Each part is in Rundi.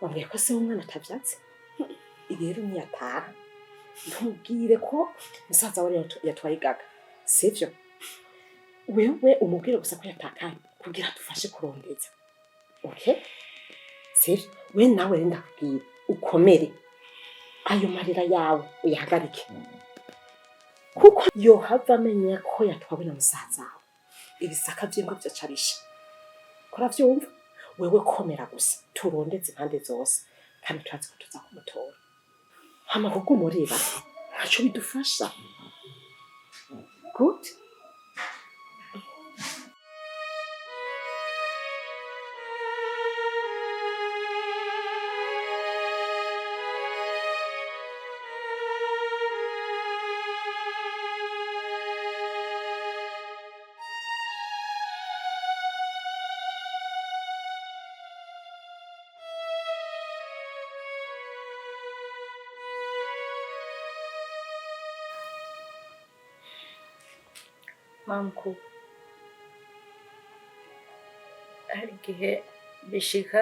wambwiye ko se w'umwana atavyatse rero niyataha ntubwire ko musaza we yatwaye gaga sivyo wewe umubwire gusa ko yatakaye kugira dufashe kurondeza okay sivyo we nawe ndakubwira ukomere ayo marira yawe uyahagarike kuko yohava amenya ko yatwawe na musaza wawe ibisaka by'ingo byacarisha kora vyumva wewe komera gusa turondeze impande zose kandi turazi ko tuza kumutora hama kuko umureba ntaco bidufasha good Mamku hari igihe bishika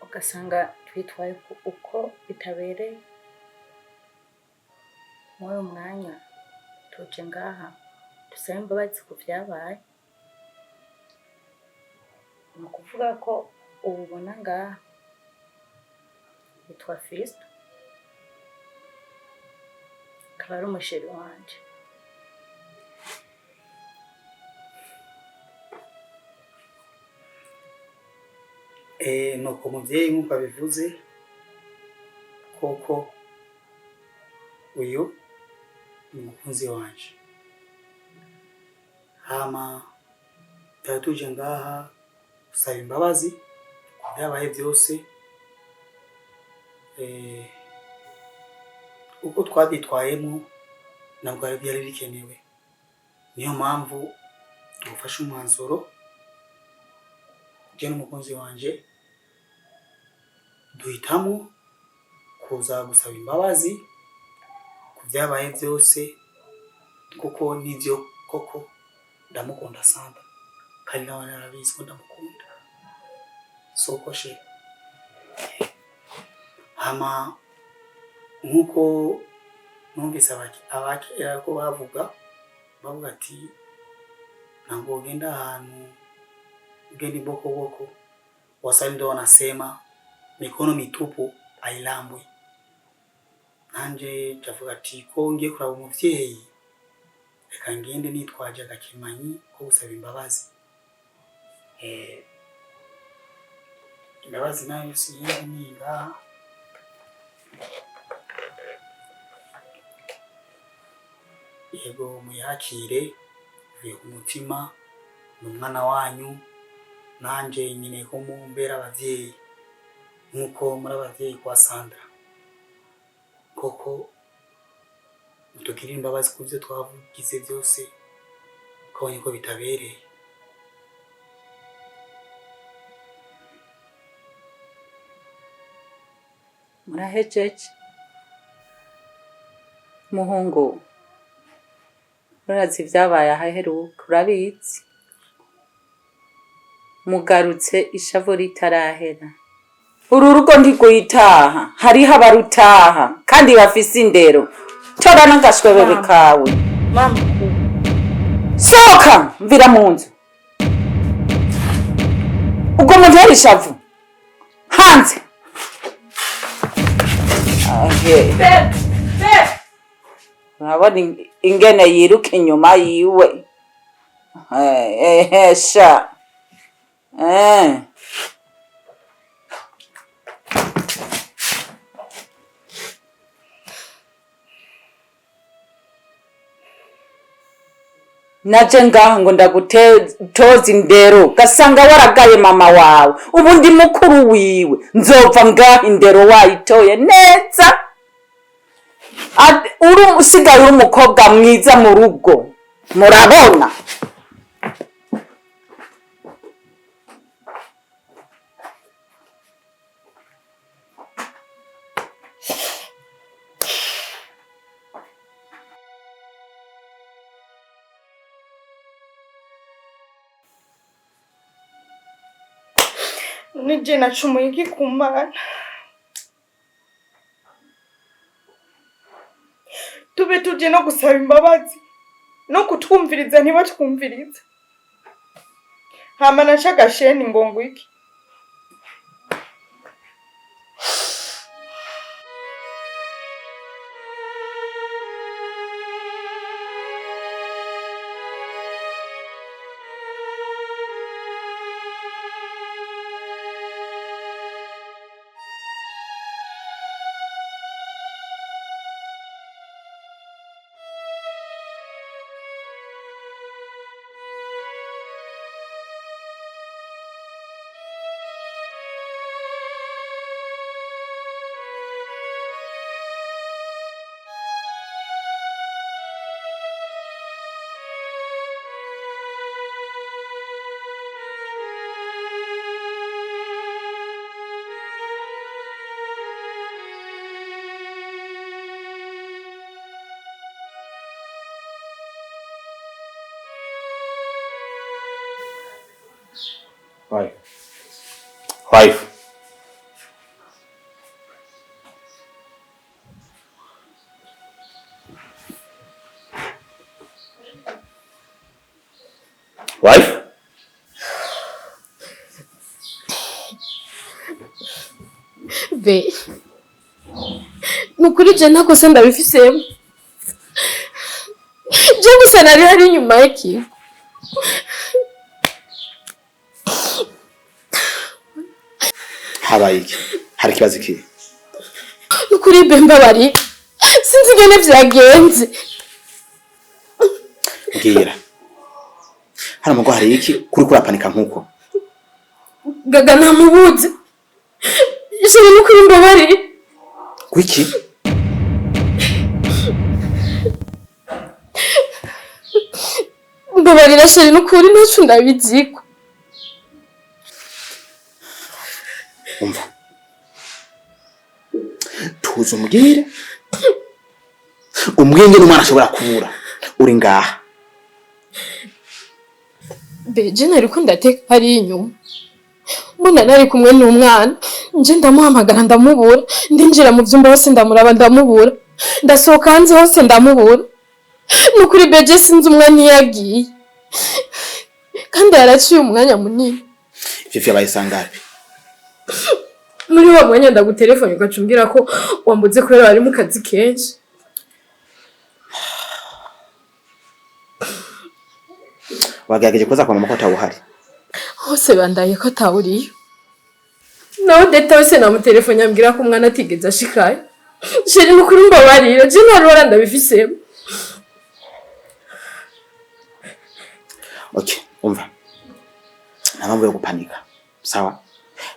ugasanga twitwaye uko bitabereye muri umwanya tuje ngaha dusaba imbabazi ku vyabaye ni ukuvuga ko ubona ngaha yitwa Fisto akaba ari umusheri wanje nuko muvyeyi nkuko abivuze koko uyu ni umukunzi wanje hama tuje ngaha gusaba imbabazi ku vyabaye vyose uko twabyitwayemo ntabwo byari bikenewe niyo mpamvu tufashe umwanzuro je n'umukunzi wanje duhitamo kuza gusaba imbabazi ku vyabaye vyose kuko nivyo koko ndamukunda sana kandi nawe narabizi ko ndamukunda soko she hama nkuko numvise abakera ko bavuga ati ntabwo ugenda ahantu ugenda boko wasali ndo wanasema mikono mitupu ailambwe nanje ndavuga ati ko ngiye kuraba umuvyeyi reka ngende nitwaje agakemanyi ko gusaba imbabazi imbabazi nayo siyininga yego muyakire uvuye ku mutima n'umwana wanyu nanje nyine ko mumbera abavyeyi nkuko muri abavyeyi kwa Sandra koko mutugirira imbabazi ku byo twavugize byose kabonye ko bitabereye murahejeje muhungu urazi vyabaye ahaheruka urabizi mugarutse ishavu ritarahera uru rugo ntiguyitaha hariho abarutaha kandi bafise indero tora n'agashwebebe kawe mama soka mvira mu nzu ubwo muntera ishavu hanze urabona ingene yiruka inyuma yiwe sha naje ngaha ngo ndagutoza indero gasanga waragaye mama wawe ubu ndi mukuru wiwe nzova ngaha indero wayitoye neza uri usigaye uri umukobwa mwiza mu rugo murabona nije nacumuye iki ku Mana. Tube tuje no gusaba imbabazi no kutwumviriza ntibatwumviriza. Hama nashaka sheni ngo ngwiki. Wife. Wife. Wife? Be. Nukuri je ntakosa ndabifisemo. Je gusa nari hari inyuma y'iki. Habaye iki? Hari ikibazo iki? Nukuri bemba bari. Sinzi gene vyagenze. Mbwira. Hano mugo hari iki kuri kurapanika nkuko? Gaga namubuze. Ishuri nukuri mbabari. Kwiki? Mbabari nashari nukuri ntacu ndabiziko. Umva. Tuzo umbwire. Umwenge n'umwana ashobora kubura. Uri ngaha. Beje nariko ndateka hari inyuma. Mbona nari kumwe n'umwana. Nje ndamuhamagara ndamubura. Ndinjira mu vyumba hose ndamuraba ndamubura. Ndasohoka hanze hose ndamubura. Nukuri beje sinzi umwana yagiye. Kandi yaraciye umwanya munini. Ivyo vyabaye sangapi? Muri wa mwanya ndagutelefone ugacumbwira ko wambuze kubera bari mu kazi kenshi. Wagerageje koza kwa mama ko atawuhari. Hose bandaye ko atawuriyo. Nawe deta wese namutelefone ambwira ko umwana atigeze ashikaye. Sheri nukuri mbabarira, je narora ndabifisemo. Okay, umva. Namambo yo gupanika. Sawa.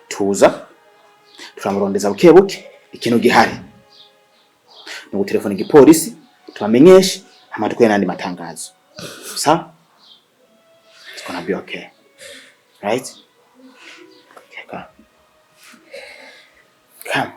Tuza. Turamurondeza bukebuke ikintu gihari. Nuko telefone igipolisi tubamenyeshe amatukwe nandi matangazo. Sawa? It's gonna be okay. Right? Okay, come. Come.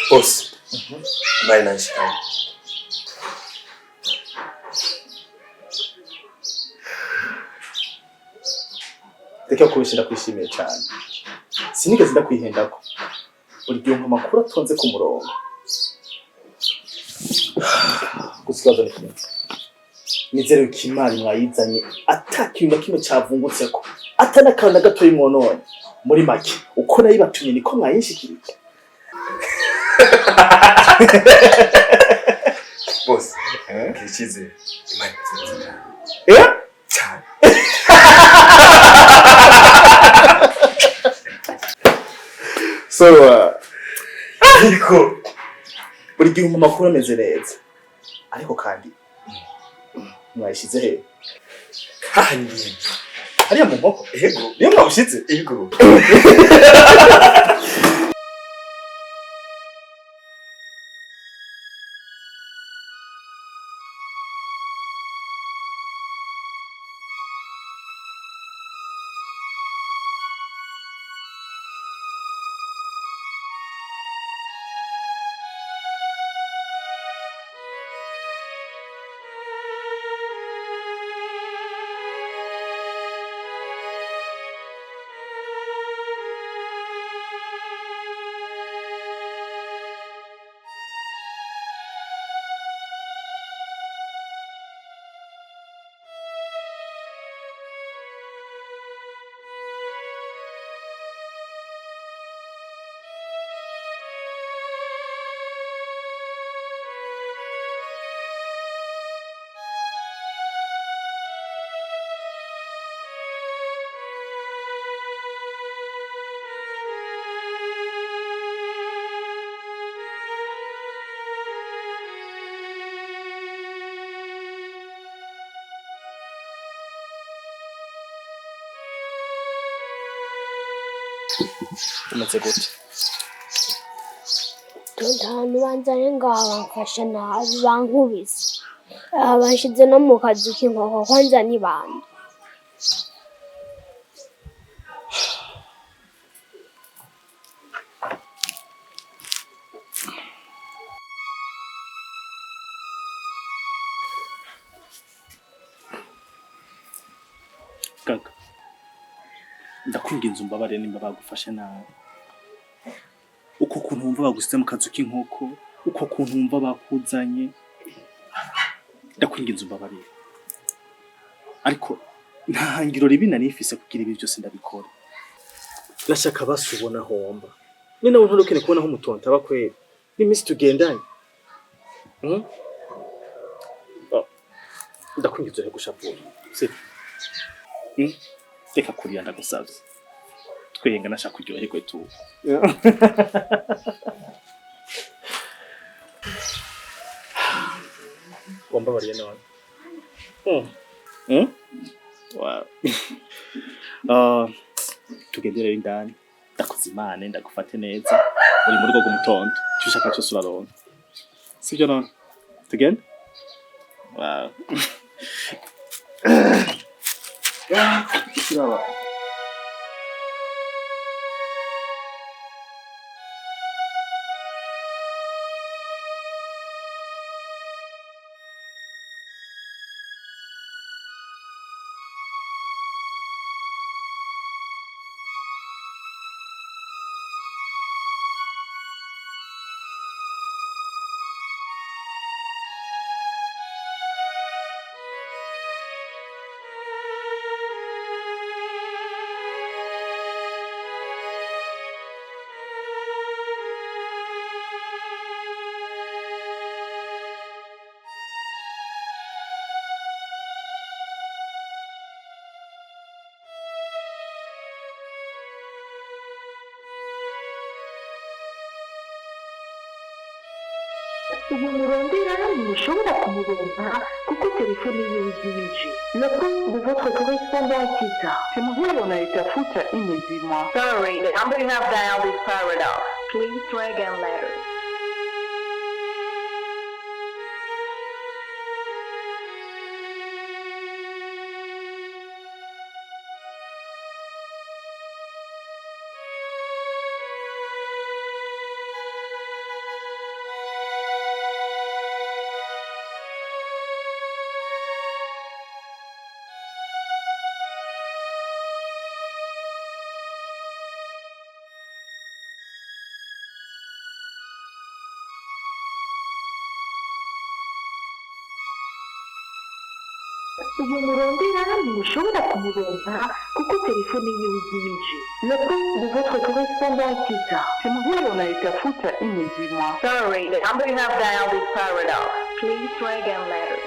Boss. Very nice. Reka kubishira kwishimiye cyane. Sinigeze ndakwihendako. Buri gihe umpa makuru atonze ku murongo. Gusigaza ni kimwe. nizere ko imari mwayizanye atakintu na kimwe cavungutseko atanakana gato y'imwonone muri make uko nayibatumye niko mwayinshikirije. Boss, kichize imani nziza. Cyane. So ariko buri gihe mu makuru ameze neza ariko kandi mwayishize he Hahandi. hariya mu nkoko Ego. niyo mwawushize Ego. umeze gute Abantu banzanye ngaha bamfasha nabi bankubise banshize no mu kazu k'inkoko kwanza ni bande gaga ndakwinginze umbabare nimba bagufashe nabi uko kuntu wumva bagusize mu kazu k'inkoko uko kuntu wumva bakuzanye ndakwinginze umbabarire ariko nta hangiro ribi nanifise kugira ibi byose ndabikora nashaka basubona homba ni nawe nturukene kubona aho umutonta bakwera n'imisi tugendanye ndakwinginze rero gushapura sibyo reka kuriya ndagusavye twenga nashaka kuryoherwe tu Gomba bariye none wow tugendere indani ndakuzimane ndagufate neza uri mu rugo rw'umutondo cyushaka cyose uraronka sibyo none tugende wow kiraba uyu murondera mushobora kumuronka kuko telefone ye izimije. Le compte de votre correspondant quitta. Si mzee unaitafuta imezimwa. Sorry, the number you have dialed is powered off. Please try again later. uyu murondera mushobora kumuronka kuko telefone yiwe izimije. Le compte de votre correspondant quitta. Si mwenyewe unaitafuta imezimwa. Sorry, the number you have dialed is powered off. Please try again later.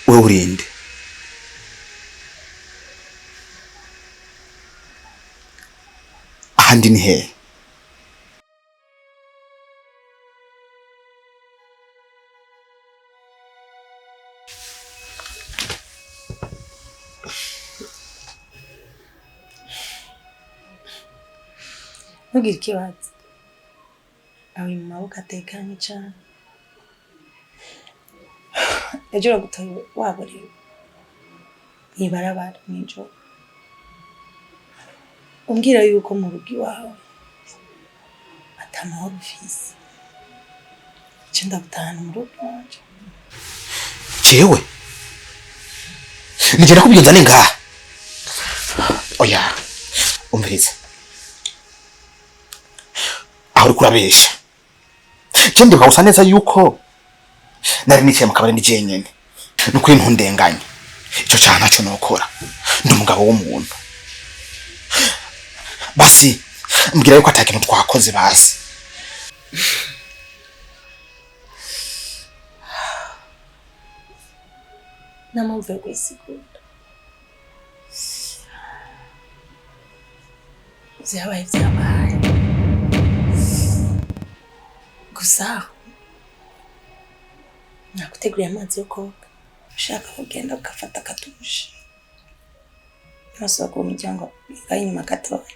wewe urinde ahandi ni hehe? ntugire ikibazo aho mu maboko atekanye cyane ejo uragutoye waborewe mwibarabara mw'ijoro umbwira yuko mu rugo iwawe atamahoro ufise nce ndagutahana mu rugo iwanje jewe nigera kubyinzane ngaha oya umviriza aho uri kurabesha je ndibuka gusa neza yuko nari nicaye mu kabari ndi jenyene nuko intundenganye ico cyane naco nokora ndi umugabo w'umuntu basi mbwira yuko atakintu twakoze basi namumve kwisigura vyabaye gusa nakuteguriye amazi yo koga ushaka kugenda ugafata akadushe ntibasohoka mu muryango ngaho inyuma gatoya